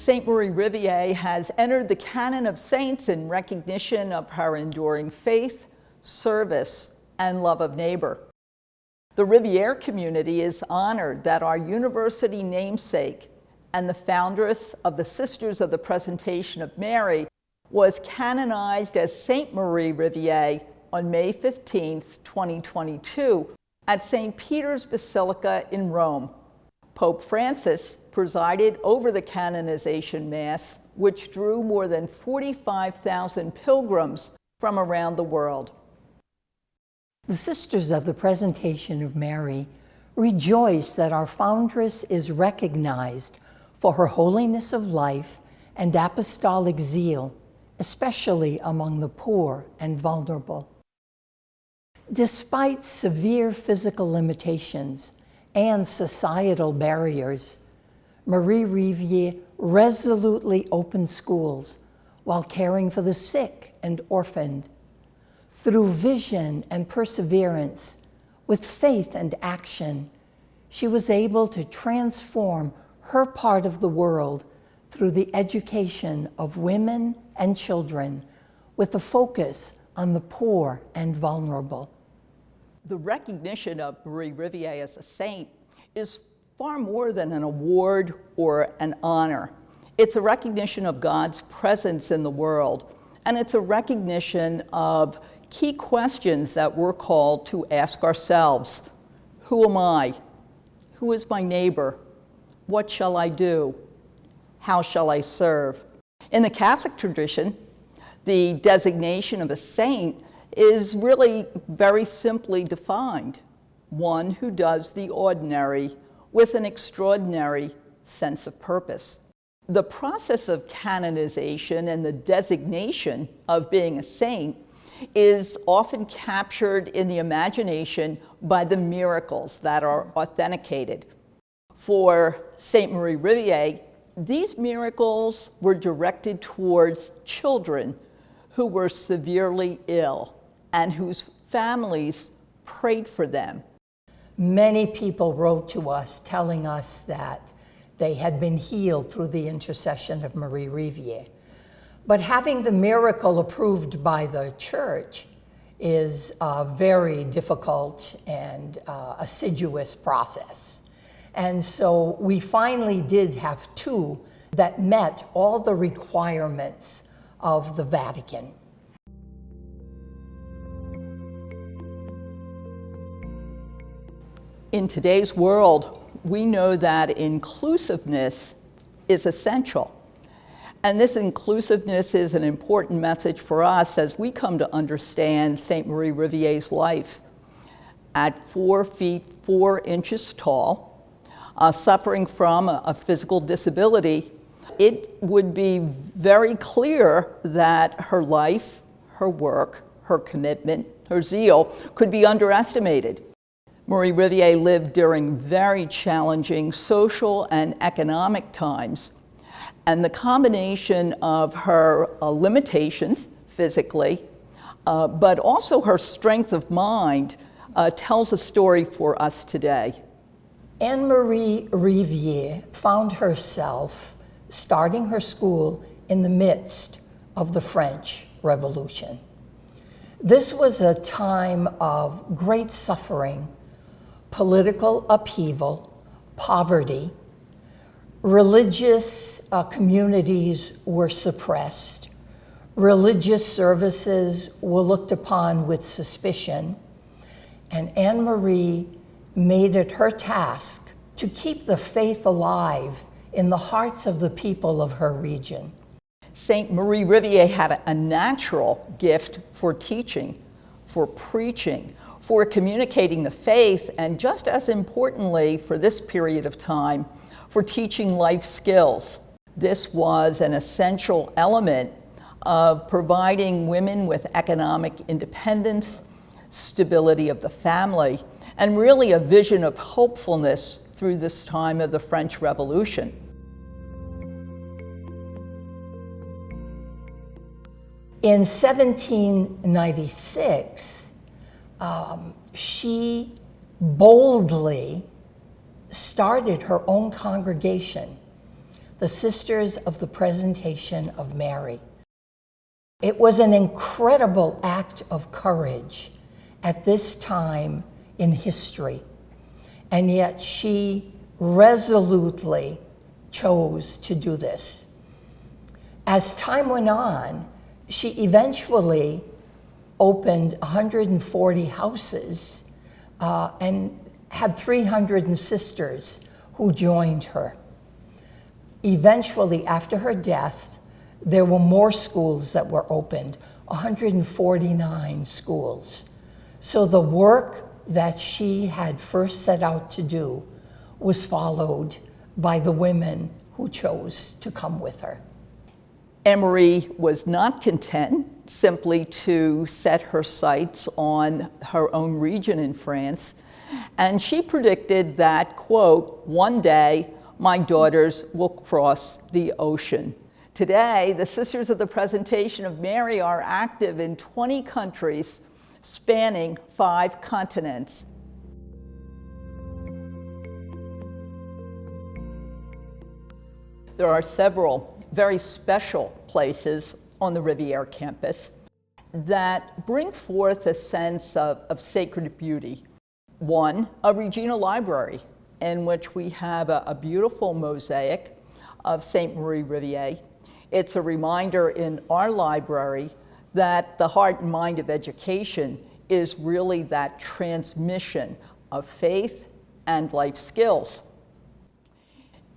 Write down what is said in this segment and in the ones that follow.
Saint Marie Rivier has entered the canon of saints in recognition of her enduring faith, service, and love of neighbor. The Rivier community is honored that our university namesake and the foundress of the Sisters of the Presentation of Mary was canonized as Saint Marie Rivier on May 15, 2022, at St. Peter's Basilica in Rome. Pope Francis presided over the canonization Mass, which drew more than 45,000 pilgrims from around the world. The Sisters of the Presentation of Mary rejoice that our foundress is recognized for her holiness of life and apostolic zeal, especially among the poor and vulnerable. Despite severe physical limitations and societal barriers, Marie Rivier resolutely opened schools while caring for the sick and orphaned. Through vision and perseverance, with faith and action, she was able to transform her part of the world through the education of women and children, with a focus on the poor and vulnerable. The recognition of Marie Rivier as a saint is far more than an award or an honor. It's a recognition of God's presence in the world, and it's a recognition of key questions that we're called to ask ourselves. Who am I? Who is my neighbor? What shall I do? How shall I serve? In the Catholic tradition, the designation of a saint is really very simply defined: one who does the ordinary with an extraordinary sense of purpose. The process of canonization and the designation of being a saint is often captured in the imagination by the miracles that are authenticated. For Saint Marie Rivier, these miracles were directed towards children who were severely ill and whose families prayed for them. Many people wrote to us telling us that they had been healed through the intercession of Marie Rivier. But having the miracle approved by the church is a very difficult and assiduous process. And so we finally did have two that met all the requirements of the Vatican. In today's world, we know that inclusiveness is essential. And this inclusiveness is an important message for us as we come to understand Saint Marie Rivier's life. At 4 feet 4 inches tall, suffering from a physical disability, it would be very clear that her life, her work, her commitment, her zeal could be underestimated. Marie Rivier lived during very challenging social and economic times. And the combination of her limitations physically, but also her strength of mind, tells a story for us today. Anne-Marie Rivier found herself starting her school in the midst of the French Revolution. This was a time of great suffering, political upheaval, poverty. Religious communities were suppressed. Religious services were looked upon with suspicion. And Anne-Marie made it her task to keep the faith alive in the hearts of the people of her region. Saint Marie Rivier had a natural gift for teaching, for preaching, for communicating the faith, and just as importantly for this period of time, for teaching life skills. This was an essential element of providing women with economic independence, stability of the family, and really a vision of hopefulness through this time of the French Revolution. In 1796, she boldly started her own congregation, the Sisters of the Presentation of Mary. It was an incredible act of courage at this time in history, and yet she resolutely chose to do this. As time went on, she eventually opened 140 houses and had 300 sisters who joined her. Eventually, after her death, there were more schools that were opened, 149 schools. So the work that she had first set out to do was followed by the women who chose to come with her. Anne-Marie was not content simply to set her sights on her own region in France, and she predicted that, quote, "One day my daughters will cross the ocean." Today, the Sisters of the Presentation of Mary are active in 20 countries, spanning 5 continents. There are several very special places on the Rivier campus that bring forth a sense of sacred beauty. One, a Regina Library, in which we have a beautiful mosaic of Saint Marie Rivier. It's a reminder in our library that the heart and mind of education is really that transmission of faith and life skills.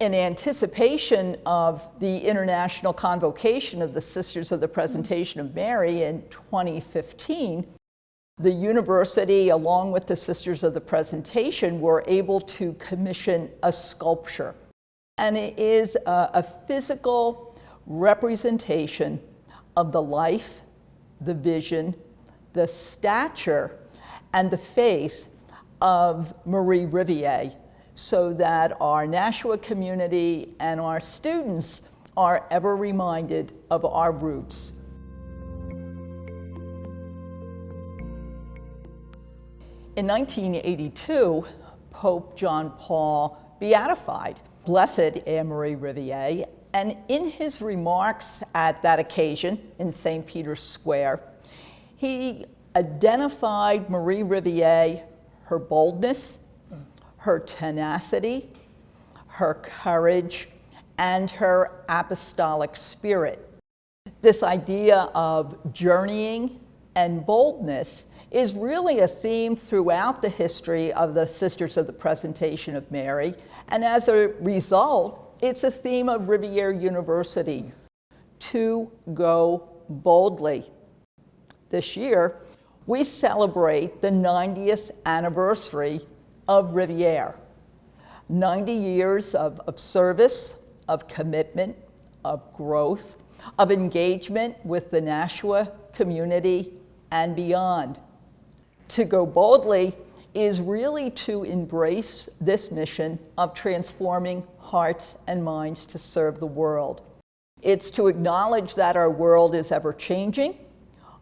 In anticipation of the international convocation of the Sisters of the Presentation of Mary in 2015, the university, along with the Sisters of the Presentation, were able to commission a sculpture. And it is a physical representation of the life, the vision, the stature, and the faith of Marie Rivier, so that our Nashua community and our students are ever reminded of our roots. In 1982, Pope John Paul beatified Blessed Anne-Marie Rivier, and in his remarks at that occasion in St. Peter's Square, he identified Marie Rivier, her boldness, her tenacity, her courage, and her apostolic spirit. This idea of journeying and boldness is really a theme throughout the history of the Sisters of the Presentation of Mary, and as a result, it's a theme of Rivier University, to go boldly. This year, we celebrate the 90th anniversary of Rivier. 90 years of service, of commitment, of growth, of engagement with the Nashua community and beyond. To go boldly is really to embrace this mission of transforming hearts and minds to serve the world. It's to acknowledge that our world is ever changing,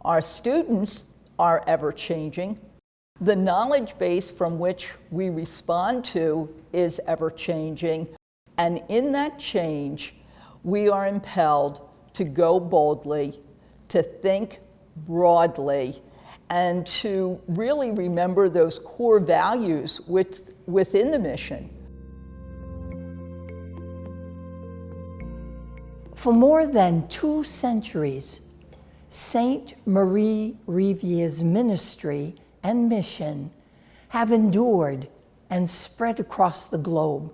our students are ever changing, the knowledge base from which we respond to is ever changing, and in that change, we are impelled to go boldly, to think broadly, and to really remember those core values within the mission. For more than 2 centuries, Saint Marie Rivier's ministry and mission have endured and spread across the globe.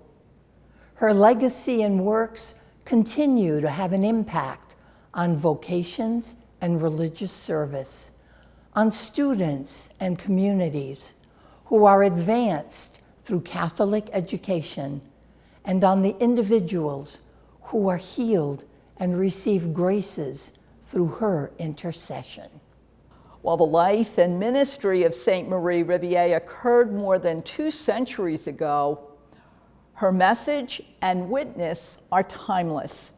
Her legacy and works continue to have an impact on vocations and religious service, on students and communities who are advanced through Catholic education, and on the individuals who are healed and receive graces through her intercession. While the life and ministry of Saint Marie Rivier occurred more than 2 centuries ago, her message and witness are timeless.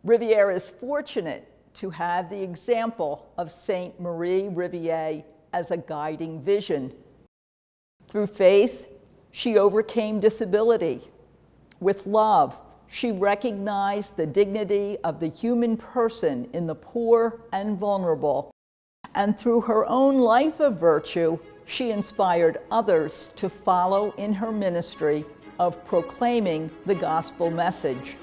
Rivier is fortunate to have the example of Saint Marie Rivier as a guiding vision. Through faith, she overcame disability. With love, She recognized the dignity of the human person in the poor and vulnerable, and through her own life of virtue, she inspired others to follow in her ministry of proclaiming the gospel message.